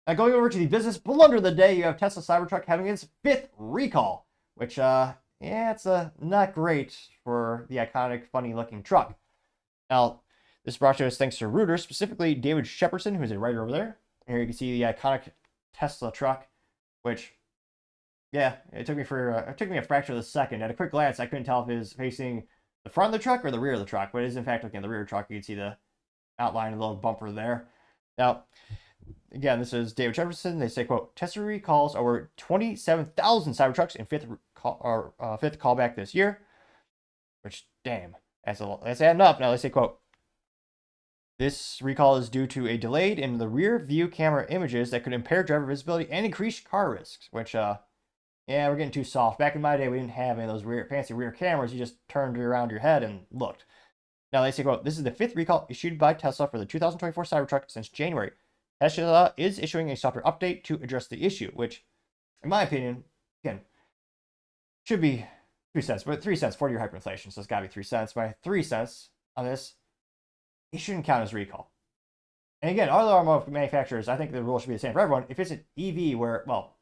Now going over to the business blunder of the day, you have Tesla Cybertruck having its 5th recall, which, yeah, it's not great for the iconic, funny-looking truck. Now, this brought to us thanks to Reuters, specifically David Shepardson, who's a writer over there. And here you can see the iconic Tesla truck, which, yeah, it took me a fraction of a second. At a quick glance, I couldn't tell if it was facing the front of the truck or the rear of the truck, but it is in fact looking at the rear of the truck. You can see the outline of the little bumper there. Now, again, this is David Jefferson. They say, quote, Tesla recalls over 27,000 Cybertrucks in fifth callback this year, which, damn, that's adding up. Now they say, quote, this recall is due to a delay in the rear view camera images that could impair driver visibility and increase car risks, which, yeah, we're getting too soft. Back in my day, we didn't have any of those fancy rear cameras. You just turned it around your head and looked. Now they say, quote, this is the 5th recall issued by Tesla for the 2024 Cybertruck since January. Tesla is issuing a software update to address the issue, which, in my opinion, again, should be 3 cents, but 3 cents, 40-year hyperinflation, so it's got to be 3 cents. My 3 cents on this, it shouldn't count as recall. And again, other automotive manufacturers, I think the rule should be the same for everyone. If it's an EV where, well,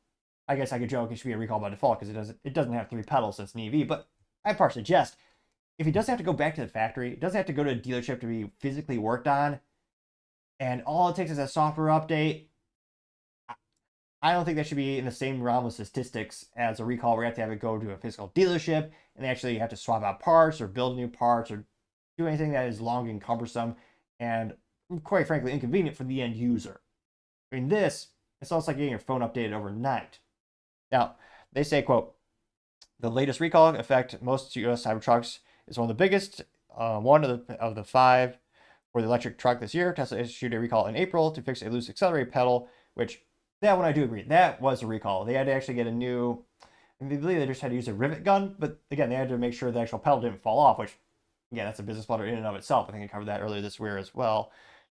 I guess I could joke it should be a recall by default because it doesn't have 3 pedals, so it's an EV, but I partially jest. If he doesn't have to go back to the factory, it doesn't have to go to a dealership to be physically worked on, and all it takes is a software update, I don't think that should be in the same realm of statistics as a recall where you have to have it go to a physical dealership and they actually have to swap out parts or build new parts or do anything that is long and cumbersome and, quite frankly, inconvenient for the end user. I mean, it's almost like getting your phone updated overnight. Now, they say, quote, the latest recall affect most U.S. Cybertrucks is one of the biggest, one of the 5 for the electric truck this year. Tesla issued a recall in April to fix a loose accelerator pedal, which, that one I do agree, that was a recall. They had to actually get a new, I believe they just had to use a rivet gun, but again, they had to make sure the actual pedal didn't fall off, which, again, that's a business blunder in and of itself. I think I covered that earlier this year as well.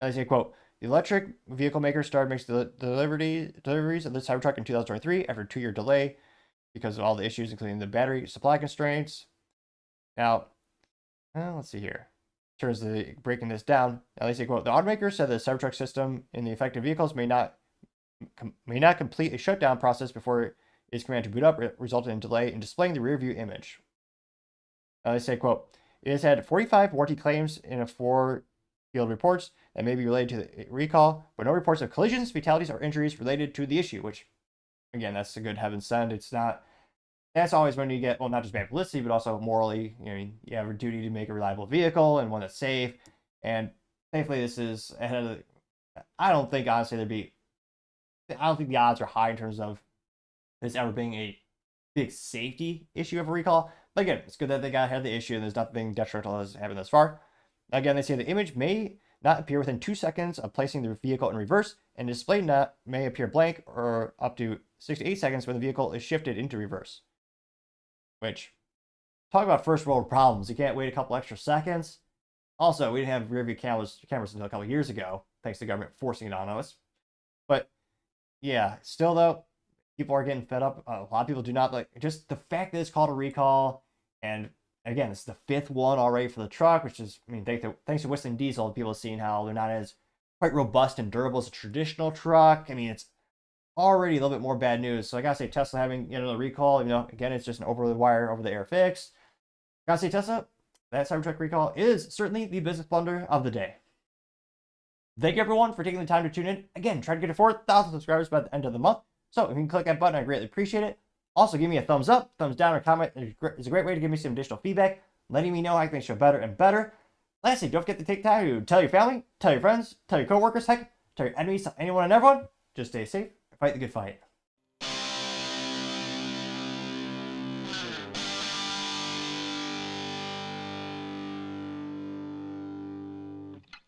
And they say, quote, the electric vehicle maker started making deliveries of the Cybertruck in 2023 after a 2-year delay because of all the issues, including the battery supply constraints. Now, let's see here. In terms of breaking this down, now they say, quote, the automaker said the Cybertruck system in the affected vehicles may not complete a shutdown process before it is commanded to boot up, resulting in delay in displaying the rear view image. Now they say, quote, it has had 45 warranty claims in 4 field reports that may be related to the recall, but no reports of collisions, fatalities, or injuries related to the issue, which, again, that's a good heaven send. It's not, that's always when you get, well, not just bad publicity, but also morally, you have a duty to make a reliable vehicle and one that's safe. And thankfully, this is ahead of I don't think, honestly, I don't think the odds are high in terms of this ever being a big safety issue of a recall. But again, it's good that they got ahead of the issue and there's nothing detrimental as happened thus far. Again, they say the image may not appear within 2 seconds of placing the vehicle in reverse, and the display may appear blank or up to 6 to 8 seconds when the vehicle is shifted into reverse. Which, talk about first world problems. You can't wait a couple extra seconds. Also, we didn't have rear view cameras until a couple years ago, thanks to the government forcing it on us. But yeah, still though, people are getting fed up. A lot of people do not like just the fact that it's called a recall. And again, it's the 5th one already for the truck, which is, I mean, thanks to Whistling Diesel, people have seen how they're not as quite robust and durable as a traditional truck. I mean, it's already a little bit more bad news. So I gotta say, Tesla having a recall, again, it's just an over-the-wire, over-the-air fix. Gotta say, Tesla, that Cybertruck recall is certainly the business blunder of the day. Thank you, everyone, for taking the time to tune in. Again, try to get to 4,000 subscribers by the end of the month. So if you can click that button, I greatly appreciate it. Also, give me a thumbs up, thumbs down, or comment. It's a great way to give me some additional feedback, letting me know how I can make the show better and better. Lastly, don't forget to take time to tell your family, tell your friends, tell your coworkers, heck, tell your enemies, tell anyone and everyone. Just stay safe and fight the good fight.